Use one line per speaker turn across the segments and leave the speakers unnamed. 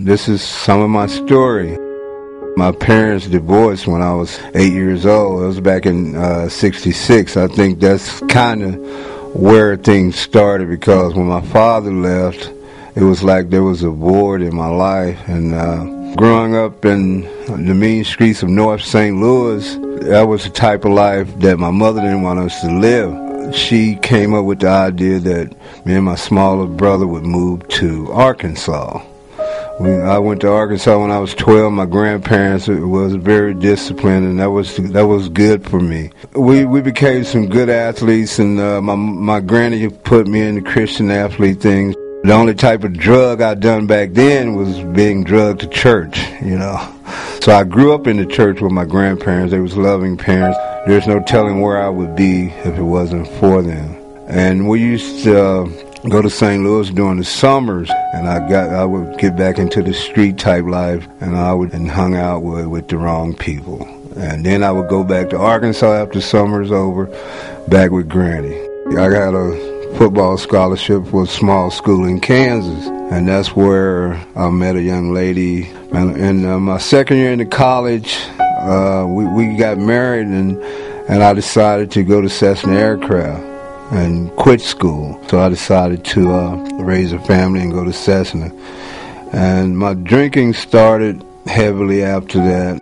This is some of my story. My parents divorced when I was 8 years old. It was back in '66. I think that's kind of where things started, because when my father left, it was like there was a void in my life. And growing up in the mean streets of North St. Louis, that was the type of life that my mother didn't want us to live. She came up with the idea that me and my smaller brother would move to Arkansas. I went to Arkansas when I was 12. My grandparents was very disciplined, and that was good for me. We became some good athletes, and my granny put me in the Christian athlete things. The only type of drug I'd done back then was being drugged to church, So I grew up in the church with my grandparents. They was loving parents. There's no telling where I would be if it wasn't for them. And we used to go to St. Louis during the summers, and I would get back into the street type life, and I would hung out with the wrong people. And then I would go back to Arkansas after summer's over, back with Granny. I got a football scholarship for a small school in Kansas, and that's where I met a young lady. And in my second year in the college, we got married, and I decided to go to Cessna Aircraft and quit school. So I decided to raise a family and go to Cessna. And my drinking started heavily after that.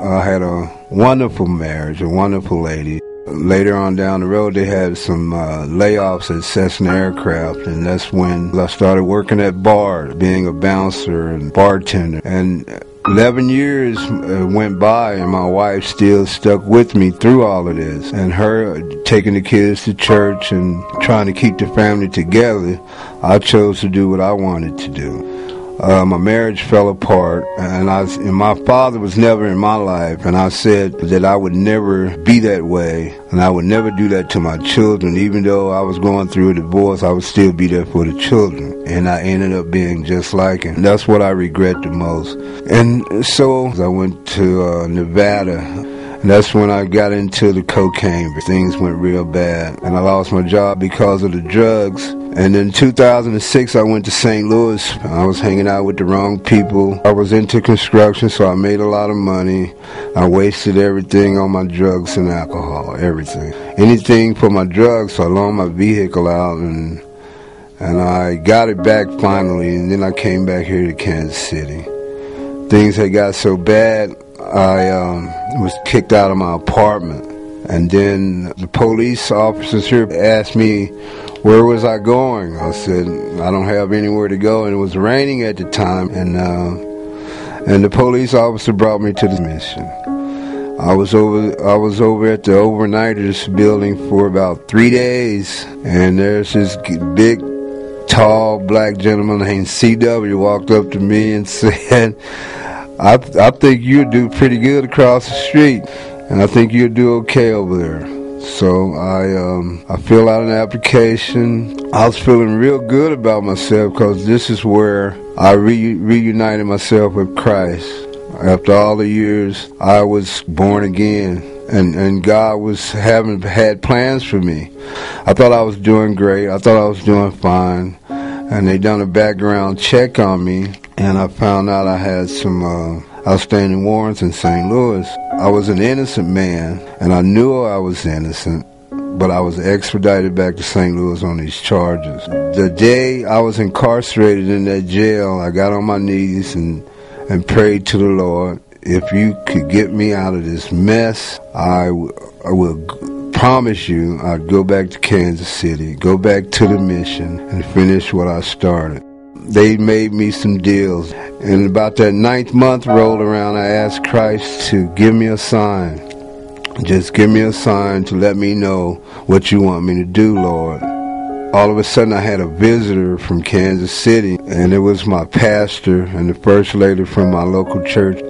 I had a wonderful marriage, a wonderful lady. Later on down the road, they had some layoffs at Cessna Aircraft, and that's when I started working at bars, being a bouncer and bartender. And 11 years went by, and my wife still stuck with me through all of this. And her taking the kids to church and trying to keep the family together, I chose to do what I wanted to do. My marriage fell apart, and my father was never in my life, and I said that I would never be that way, and I would never do that to my children. Even though I was going through a divorce, I would still be there for the children, and I ended up being just like him. That's what I regret the most. And so I went to Nevada, and that's when I got into the cocaine. Things went real bad, and I lost my job because of the drugs. And in 2006, I went to St. Louis. I was hanging out with the wrong people. I was into construction, so I made a lot of money. I wasted everything on my drugs and alcohol, everything. Anything for my drugs, so I loaned my vehicle out, and I got it back finally, and then I came back here to Kansas City. Things had got so bad, I was kicked out of my apartment. And then the police officers here asked me, where was I going? I said, I don't have anywhere to go. And it was raining at the time. And the police officer brought me to the mission. I was over at the overnighters building for about 3 days. And there's this big, tall black gentleman named C.W. walked up to me and said, I think you'll do pretty good across the street, and I think you'll do okay over there. So I filled out an application. I was feeling real good about myself, because this is where I reunited myself with Christ. After all the years, I was born again, and God had plans for me. I thought I was doing great. I thought I was doing fine, and they done a background check on me, and I found out I had some outstanding warrants in St. Louis. I was an innocent man, and I knew I was innocent, but I was extradited back to St. Louis on these charges. The day I was incarcerated in that jail, I got on my knees and prayed to the Lord, if you could get me out of this mess, I will promise you I'd go back to Kansas City, go back to the mission, and finish what I started. They made me some deals, and about that 9th month rolled around, I asked Christ to give me a sign. Just give me a sign to let me know what you want me to do, Lord. All of a sudden I had a visitor from Kansas City, and it was my pastor and the first lady from my local church.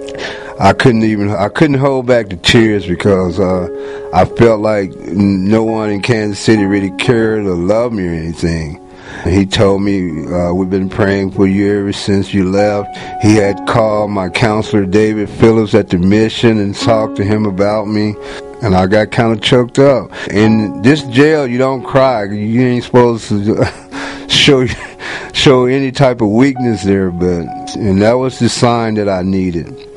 I couldn't hold back the tears, because I felt like no one in Kansas City really cared or loved me or anything. He told me, we've been praying for you ever since you left. He had called my counselor, David Phillips, at the mission and talked to him about me. And I got kind of choked up. In this jail, you don't cry. You ain't supposed to show show any type of weakness there, and that was the sign that I needed.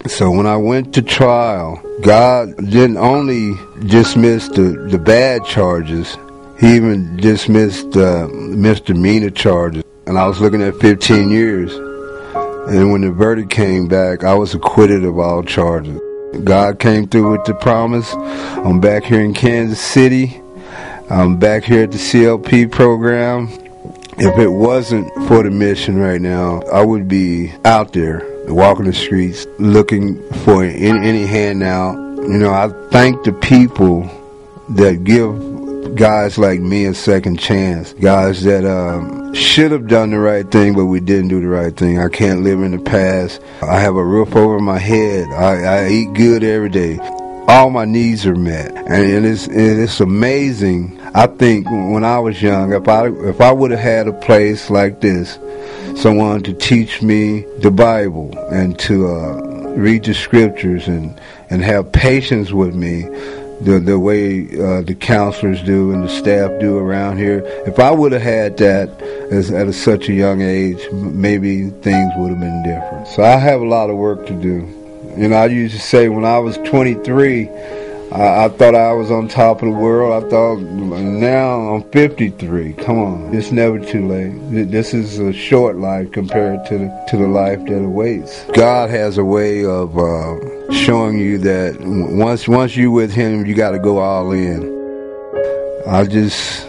So when I went to trial, God didn't only dismiss the bad charges, He even dismissed misdemeanor charges. And I was looking at 15 years. And when the verdict came back, I was acquitted of all charges. God came through with the promise. I'm back here in Kansas City. I'm back here at the CLP program. If it wasn't for the mission right now, I would be out there walking the streets looking for any handout. You know, I thank the people that give guys like me a second chance. Guys that should have done the right thing, but we didn't do the right thing. I can't live in the past. I have a roof over my head. I eat good every day. All my needs are met, and it's amazing. I think when I was young, if I would have had a place like this, someone to teach me the Bible and to read the scriptures and have patience with me, the way the counselors do and the staff do around here. If I would have had that at such a young age, maybe things would have been different. So I have a lot of work to do. You know, I used to say when I was 23, I thought I was on top of the world. I thought, now I'm 53. Come on, it's never too late. This is a short life compared to the life that awaits. God has a way of showing you that once you're with Him, you got to go all in. I just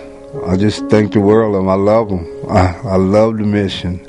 thank the world of Him. I love Him. I love the mission.